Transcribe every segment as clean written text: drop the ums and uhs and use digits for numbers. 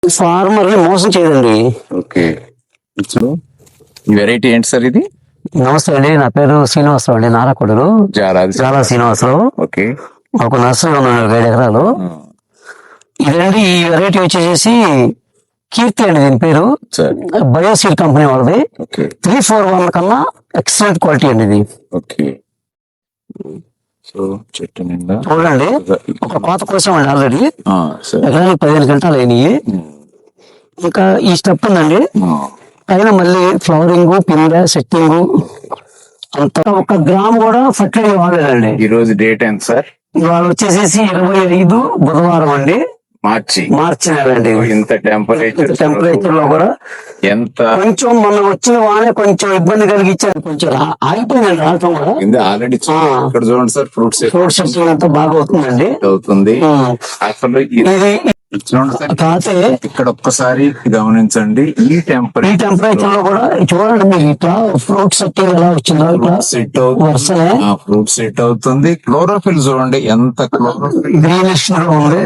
Farmer ని మోసం చేయదండి. ఓకే. సో ఈ వెరైటీ ఏంటి సార్ ఇది? నమస్తే అండి, నా పేరు శ్రీనివాసరావు అండి, నారాకొడూరు చాలా శ్రీనివాసరావు. ఓకే. మాకు నర్సరీ ఉన్నాడు 5 ఎకరాలు. ఇదండి ఈ వెరైటీ వచ్చేసి కీర్తి అండి, దీని పేరు బయోసీడ్ కంపెనీ వాళ్ళది. 341 కన్నా ఎక్సలెంట్ క్వాలిటీ అండి ఇది. ఓకే. సో చెట్టు నిండా చూడండి, ఒక పాత కోసం అండి ఆల్రెడీ ఎకరానికి 15 గంటలు అయినాయి. ఇంకా ఈ స్టెప్ ఉందండి, పైన మళ్ళీ ఫ్లవరింగ్, పిందె, సెట్టింగ్ అంత. 1 గ్రామ్ కూడా ఫర్టిలైజర్ వాడలేదండి. ఈ రోజు డేట్ ఎంత సార్? ఇవాళ వచ్చేసేసి 25 బుధవారం అండి, మార్చి నెల అండి. ఇంత టెంపరేచర్ లో కూడా ఎంత కొంచెం మొన్న వచ్చిన వానే కొంచెం ఇబ్బంది కలిగించారు, కొంచెం ఆగిపోయిందండి రావటం కూడా. ఆల్రెడీ ఇక్కడ చూడండి సార్, ఫ్రూట్స్ సెట్టింగ్ అంతా బాగా అవుతుందండి. అవుతుంది అసలు. కాకపోతే ఇక్కడ ఒక్కసారి గమనించండి, ఈ టెంపరేచర్ లో కూడా చూడండి మీకు ఇట్లా ఫ్రూట్ సెట్టింగ్ ఎలా వచ్చిందో, ఇట్లా సెట్ అవుతుంది, ఫ్రూట్ సెట్ అవుతుంది. క్లోరోఫిల్ చూడండి ఎంత క్లోరోఫిల్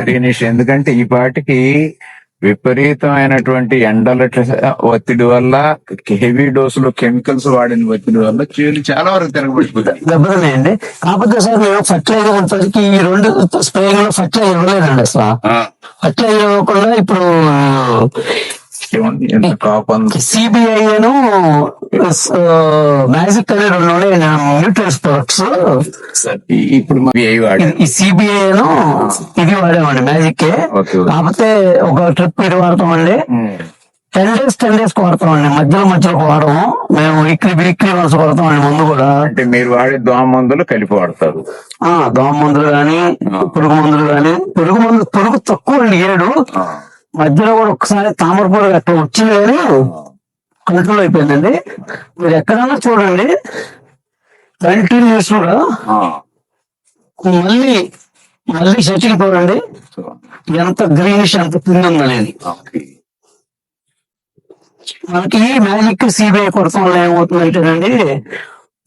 గ్రీనిష్. ఎందుకంటే ఈ పాటికి విపరీతమైనటువంటి ఎండల ఒత్తిడి వల్ల, హెవీ డోసులు కెమికల్స్ వాడిన ఒత్తిడి వల్ల చేలు చాలా వరకు తిరగబడిపోతాయి, దెబ్బతిన్నాయండి. కాకపోతే సార్ మేము ఫర్టిలైజర్ వచ్చేసరికి ఈ 2 స్ప్రేయింగ్ లో ఫర్టిలైజర్ ఇవ్వలేదండి అసలు. ఫర్టిలైజర్ ఇవ్వకుండా ఇప్పుడు సిబిఐ మ్యాజిక్ అనే 2 న్యూట్రియన్స్ ప్రొడక్ట్స్. ఇప్పుడు ఈ సిబిఐ ఇది వాడామండి, మ్యాజిక్. కాకపోతే ఒక ట్రిప్ ఇది వాడతామండి, 10 days వాడతామండి, మధ్యలో వాడము మేము. వీక్లీ వన్స్ వాడతామండి. మందు కూడా అంటే మీరు వాడే దోమ మందులు కలిపి వాడతారు? దోమ మందులు గాని, పురుగు మందులు గాని. పురుగు తక్కువ అండి ఏడు. మధ్యలో కూడా ఒకసారి తామరపూర అట్లా వచ్చింది కానీ కంట్రోల్ అయిపోయిందండి. మీరు ఎక్కడైనా చూడండి, కంటిన్యూస్ కూడా మళ్ళీ సెట్టింగ్ చూడండి ఎంత గ్రీనిష్, ఎంత పిండి ఉందనేది. మనకి మ్యాజిక్ సిబిఐ కొడతాం వల్ల ఏమవుతుందంటేనండి,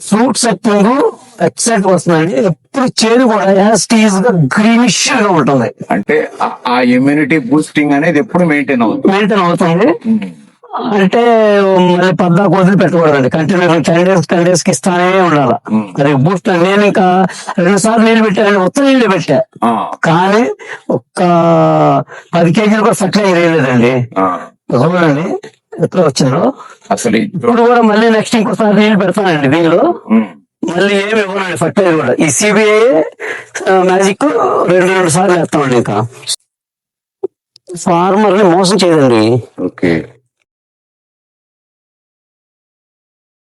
ఫ్రూట్ సెట్టింగ్ ఎక్సెట్ వస్తుందండి. ఎప్పుడు చేదు కూడా యాస్టీజ్ గా గ్రీనిష్ గా ఉంటుంది. అంటే ఆ ఇమ్యూనిటీ బూస్టింగ్ అనేది ఎప్పుడు మెయింటైన్ అవుతుంది. అంటే మళ్ళీ పద్దాకు వదిలి పెట్టకూడదండి, కంటిన్యూ 10 days కి ఇస్తానే ఉండాలి. అది బూస్ట్. నేను ఇంకా 2 సార్లు నీళ్ళు పెట్టానండి, ఉత్త నీళ్ళు పెట్టా, కానీ ఒక్క 10 kg కూడా ఫర్టిలైజర్ వేయలేదండి. చూడండి ఎట్లా వచ్చిందో అసలు. ఇప్పుడు కూడా మళ్ళీ నెక్స్ట్ ఇంకోసారి నీళ్ళు పెడతానండి దీనిలో, మళ్ళీ ఏమి ఇవ్వనండి ఫర్టిలైజర్ కూడా. ఈ సిబిఐ మ్యాజిక్ 2 సార్లు వేస్తామండి. ఇంకా ఫార్మర్ ని మోసం చేయదండి. ఓకే.